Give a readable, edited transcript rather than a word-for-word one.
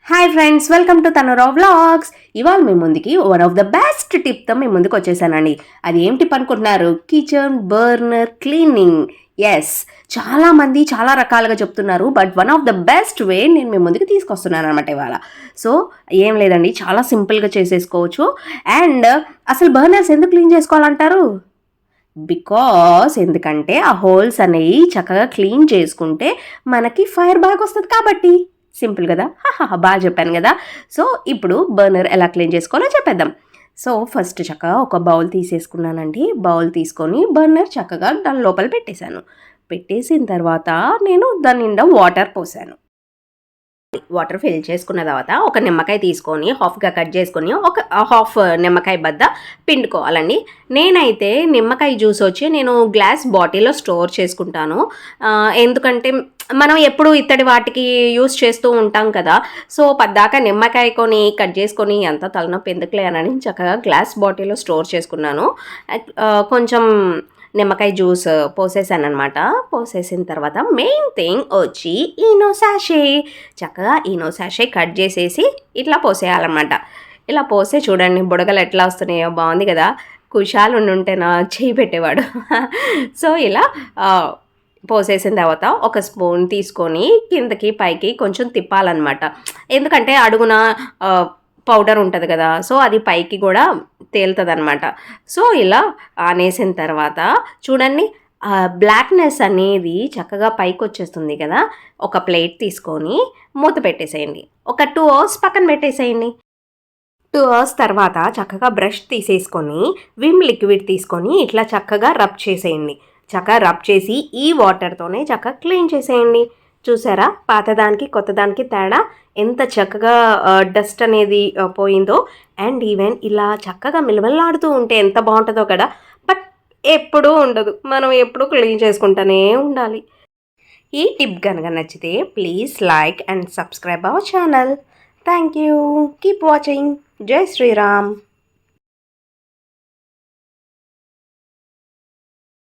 Hi friends, welcome to Tanu Rao vlogs. ఇవాళ మీ ముందుకి వన్ ఆఫ్ ద బెస్ట్ టిప్తో మీ ముందుకు వచ్చేసానండి. అది ఏం టిప్ అనుకుంటున్నారు? Kitchen burner cleaning. ఎస్, చాలామంది చాలా రకాలుగా చెప్తున్నారు, but one of the best way నేను మీ ముందుకు తీసుకొస్తున్నాను అనమాట ఇవాళ. సో ఏం లేదండి, చాలా సింపుల్గా చేసేసుకోవచ్చు. అండ్ అసలు బర్నర్స్ ఎందుకు క్లీన్ చేసుకోవాలంటారు? ఎందుకంటే ఆ హోల్స్ అనేవి చక్కగా క్లీన్ చేసుకుంటే మనకి ఫైర్ బాగా వస్తుంది కాబట్టి. సింపుల్ కదా, బాగా చెప్పాను కదా. సో ఇప్పుడు బర్నర్ ఎలా క్లీన్ చేసుకోవాలో చెప్పేద్దాం. సో ఫస్ట్ చక్కగా ఒక బౌల్ తీసేసుకున్నానండి. బౌల్ తీసుకొని బర్నర్ చక్కగా దాని లోపల పెట్టేసిన తర్వాత నేను దాని నిండా వాటర్ పోసాను. వాటర్ ఫిల్ చేసుకున్న తర్వాత ఒక నిమ్మకాయ తీసుకొని హాఫ్గా కట్ చేసుకొని ఒక హాఫ్ నిమ్మకాయ బద్ద పిండుకోవాలండి. నేనైతే నిమ్మకాయ జ్యూస్ వచ్చి నేను గ్లాస్ బాటిల్లో స్టోర్ చేసుకుంటాను. ఎందుకంటే మనం ఎప్పుడు ఇత్తడి వాటికి యూస్ చేస్తూ ఉంటాం కదా. సో పద్దాక నిమ్మకాయ కొని కట్ చేసుకొని ఎంత తలనొప్పి ఎందుకులే అని చక్కగా గ్లాస్ బాటిల్లో స్టోర్ చేసుకున్నాను. కొంచెం నిమ్మకాయ జ్యూస్ పోసేసాను అనమాట. పోసేసిన తర్వాత మెయిన్ థింగ్ వచ్చి ఈనో సాషే. చక్కగా ఈనో సాషే కట్ చేసేసి ఇట్లా పోసేయాలన్నమాట. ఇలా పోసే చూడండి బుడగలు ఎట్లా వస్తున్నాయో, బాగుంది కదా. కుషాలు ఉంటే నా చేయి పెట్టేవాడు. సో ఇలా పోసేసిన తర్వాత ఒక స్పూన్ తీసుకొని కిందకి పైకి కొంచెం తిప్పాలన్నమాట. ఎందుకంటే అడుగున పౌడర్ ఉంటుంది కదా, సో అది పైకి కూడా తేలుతుంది అనమాట. సో ఇలా అనేసిన తర్వాత చూడండి బ్లాక్నెస్ అనేది చక్కగా పైకి వచ్చేస్తుంది కదా. ఒక ప్లేట్ తీసుకొని మూత పెట్టేసేయండి. ఒక 2 hours పక్కన పెట్టేసేయండి. 2 hours తర్వాత చక్కగా బ్రష్ తీసేసుకొని విమ్ లిక్విడ్ తీసుకొని ఇట్లా చక్కగా రబ్ చేసేయండి. చక్కగా రబ్ చేసి ఈ వాటర్తోనే చక్కగా క్లీన్ చేసేయండి. చూసారా పాతదానికి కొత్తదానికి తేడా ఎంత చక్కగా డస్ట్ అనేది పోయిందో. అండ్ ఈవెన్ ఇలా చక్కగా మిలమిల్లాడుతూ ఉంటే ఎంత బాగుంటుందో కదా. బట్ ఎప్పుడూ ఉండదు, మనం ఎప్పుడూ క్లీన్ చేసుకుంటూనే ఉండాలి. ఈ టిప్ కనుక నచ్చితే please like and subscribe our channel. Thank you. Keep watching. జై శ్రీరామ్.